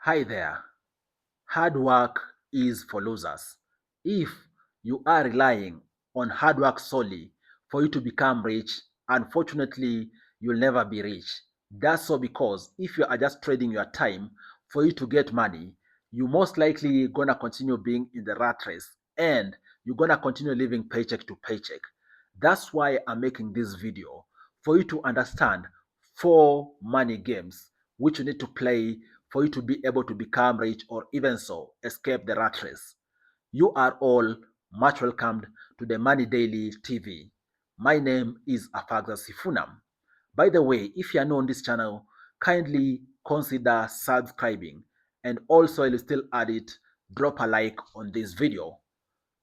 Hi there. Hard work is for losers. If you are relying on hard work solely for you to become rich, unfortunately, you'll never be rich. That's so because if you are just trading your time for you to get money, you most likely gonna continue being in the rat race and you're gonna continue living paycheck to paycheck. That's why I'm making this video for you to understand four money games which you need to play for you to be able to become rich or even so escape the rat race. You are all much welcomed to the Money Daily TV. My name is Afagza Sifunam. By the way, if you are new on this channel, kindly consider subscribing and also I'll still add it, drop a like on this video.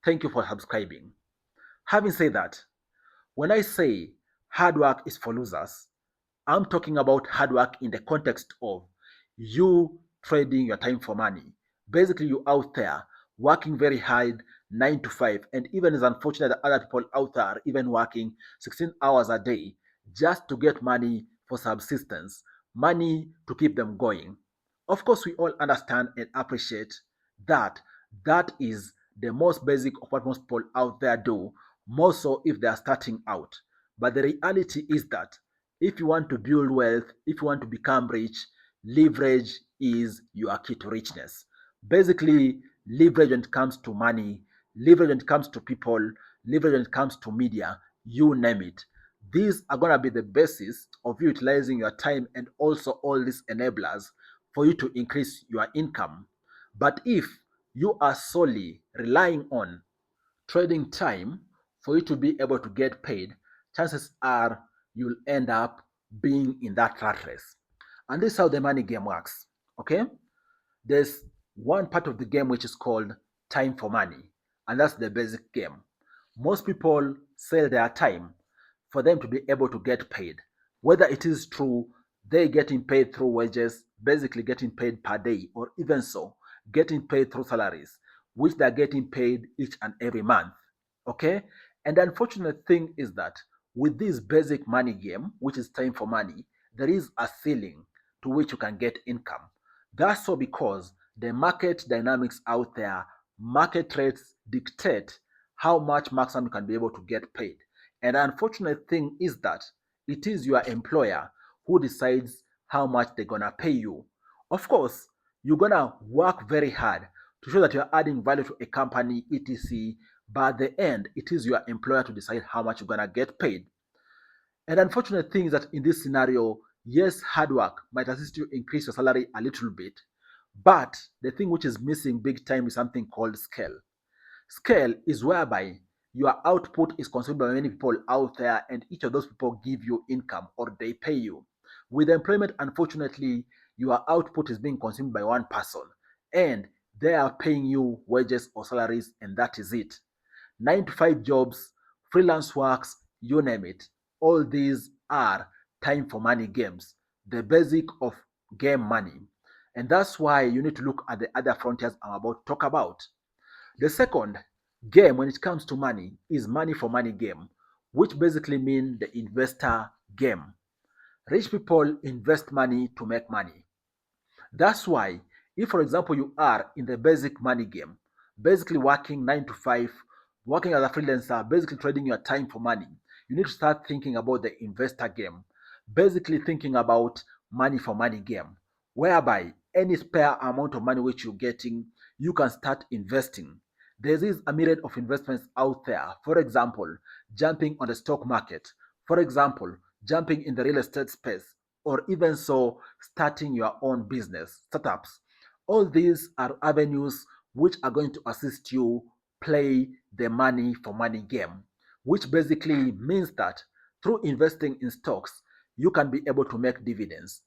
Thank you for subscribing. Having said that, when I say hard work is for losers, I'm talking about hard work in the context of you trading your time for money. Basically, you out there working very hard 9 to 5, and even it's unfortunate that other people out there are even working 16 hours a day just to get money for subsistence, money to keep them going. Of course, we all understand and appreciate that that is the most basic of what most people out there do, more so if they are starting out. But the reality is that if you want to build wealth, if you want to become rich, leverage is your key to richness. Basically, leverage when it comes to money, leverage when it comes to people, leverage when it comes to media, you name it. These are going to be the basis of you utilizing your time and also all these enablers for you to increase your income. But if you are solely relying on trading time for you to be able to get paid, chances are you'll end up being in that rat race. And this is how the money game works. Okay? There's one part of the game which is called time for money, and that's the basic game. Most people sell their time for them to be able to get paid. Whether it is true they getting paid through wages, basically getting paid per day, or even so, getting paid through salaries, which they're getting paid each and every month. Okay? And the unfortunate thing is that with this basic money game, which is time for money, there is a ceiling to which you can get income. That's so because the market dynamics out there, market rates dictate how much maximum you can be able to get paid. And the unfortunate thing is that it is your employer who decides how much they're gonna pay you. Of course, you're gonna work very hard to show that you're adding value to a company, etc. But at the end, it is your employer to decide how much you're gonna get paid. And the unfortunate thing is that in this scenario, yes, hard work might assist you increase your salary a little bit, but the thing which is missing big time is something called scale. Scale is whereby your output is consumed by many people out there, and each of those people give you income or they pay you. With employment, unfortunately, your output is being consumed by one person, and they are paying you wages or salaries, and that is it. 9 to 5 jobs, freelance works, you name it. All these are time for money games, the basic of game money. And that's why you need to look at the other frontiers I'm about to talk about. The second game when it comes to money is money for money game, which basically means the investor game. Rich people invest money to make money. That's why, if for example you are in the basic money game, basically working 9 to 5, working as a freelancer, basically trading your time for money, you need to start thinking about the investor game, basically thinking about money for money game, whereby any spare amount of money which you're getting, you can start investing. There is a myriad of investments out there. For example, jumping on the stock market. For example, jumping in the real estate space, or even so, starting your own business, startups. All these are avenues which are going to assist you play the money for money game, which basically means that through investing in stocks, you can be able to make dividends.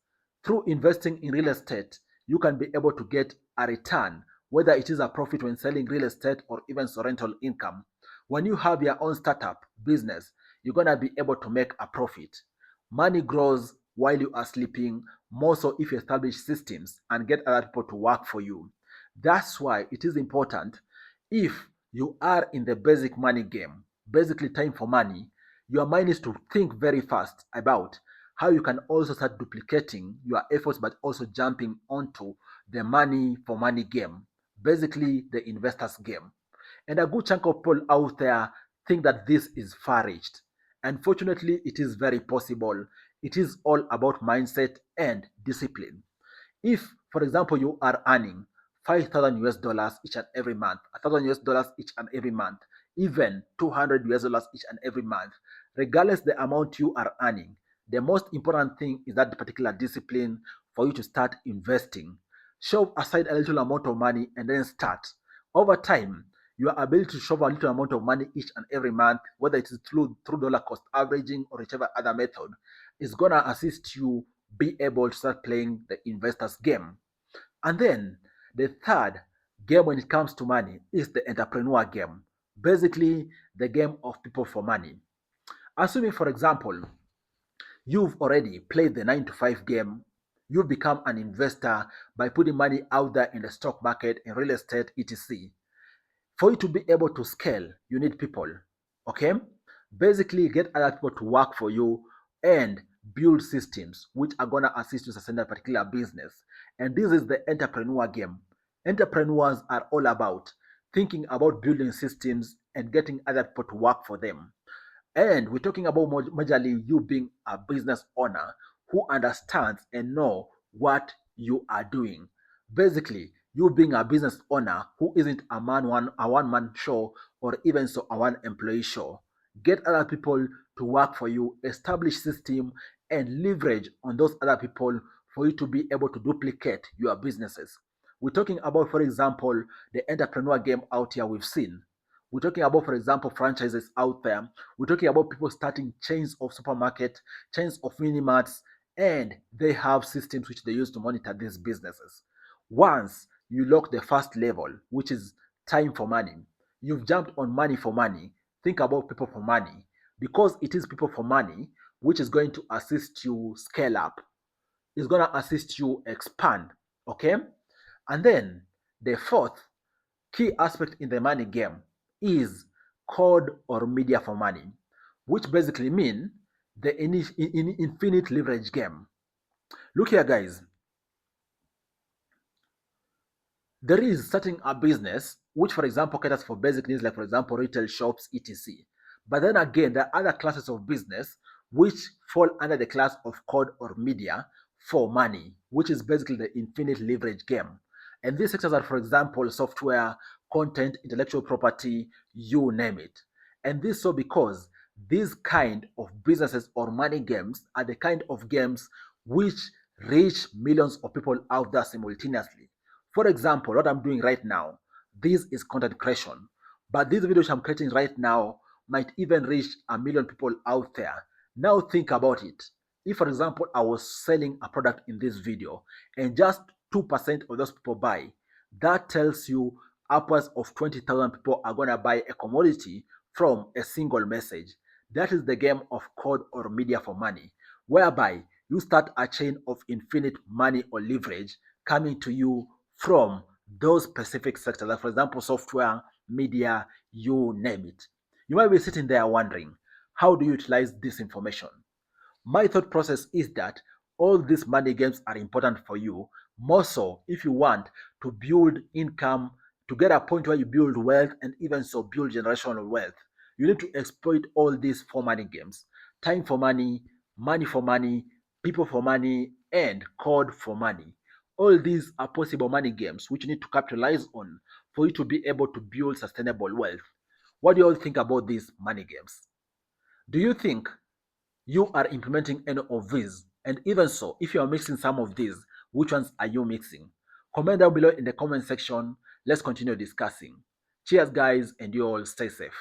Through investing in real estate, you can be able to get a return, whether it is a profit when selling real estate or even so rental income. When you have your own startup business, you're going to be able to make a profit. Money grows while you are sleeping, more so if you establish systems and get other people to work for you. That's why it is important if you are in the basic money game, basically time for money, your mind is to think very fast about how you can also start duplicating your efforts but also jumping onto the money for money game, basically the investors game. And a good chunk of people out there think that this is far-reached. Unfortunately, it is very possible. It is all about mindset and discipline. If, for example, you are earning 5,000 US dollars each and every month, 1,000 US dollars each and every month, even 200 US dollars each and every month, regardless the amount you are earning, the most important thing is that particular discipline for you to start investing. Shove aside a little amount of money and then start. Over time, your ability to shove a little amount of money each and every month, whether it is through dollar cost averaging or whichever other method, is gonna assist you be able to start playing the investors game. And then the third game when it comes to money is the entrepreneur game. Basically, the game of people for money. Assuming, for example, you've already played the 9 to 5 game, you've become an investor by putting money out there in the stock market, in real estate, etc. For you to be able to scale, you need people. Okay? Basically, get other people to work for you and build systems which are gonna assist you to sustain a particular business. And this is the entrepreneur game. Entrepreneurs are all about thinking about building systems and getting other people to work for them. And we're talking about majorly you being a business owner who understands and know what you are doing. Basically, you being a business owner who isn't a one man show or even so a one employee show. Get other people to work for you, establish system and leverage on those other people for you to be able to duplicate your businesses. We're talking about, for example, the entrepreneur game out here we've seen. We're talking about, for example, franchises out there. We're talking about people starting chains of supermarket, chains of mini marts, and they have systems which they use to monitor these businesses. Once you lock the first level, which is time for money, you've jumped on money for money. Think about people for money because it is people for money which is going to assist you scale up. It's going to assist you expand. Okay, and then the fourth key aspect in the money game is code or media for money, which basically mean the infinite leverage game. Look here, guys. There is starting a business which, for example, caters for basic needs like, for example, retail shops, etc. But then again, there are other classes of business which fall under the class of code or media for money, which is basically the infinite leverage game. And these sectors are, for example, software, content, intellectual property, you name it. And this so because these kind of businesses or money games are the kind of games which reach millions of people out there simultaneously. For example, what I'm doing right now, this is content creation. But this video I'm creating right now might even reach a million people out there. Now think about it. If, for example, I was selling a product in this video and just 2% of those people buy, that tells you upwards of 20,000 people are going to buy a commodity from a single message. That is the game of code or media for money, whereby you start a chain of infinite money or leverage coming to you from those specific sectors, like for example, software, media, you name it. You might be sitting there wondering, how do you utilize this information? My thought process is that all these money games are important for you, more so if you want to build income, to get a point where you build wealth and even so build generational wealth. You need to exploit all these four money games: time for money for money, people for money, and code for money. All these are possible money games which you need to capitalize on for you to be able to build sustainable wealth. What do you all think about these money games? Do you think you are implementing any of these? And even so, if you are mixing some of these, which ones are you mixing? Comment down below in the comment section. Let's continue discussing. Cheers, guys, and you all stay safe.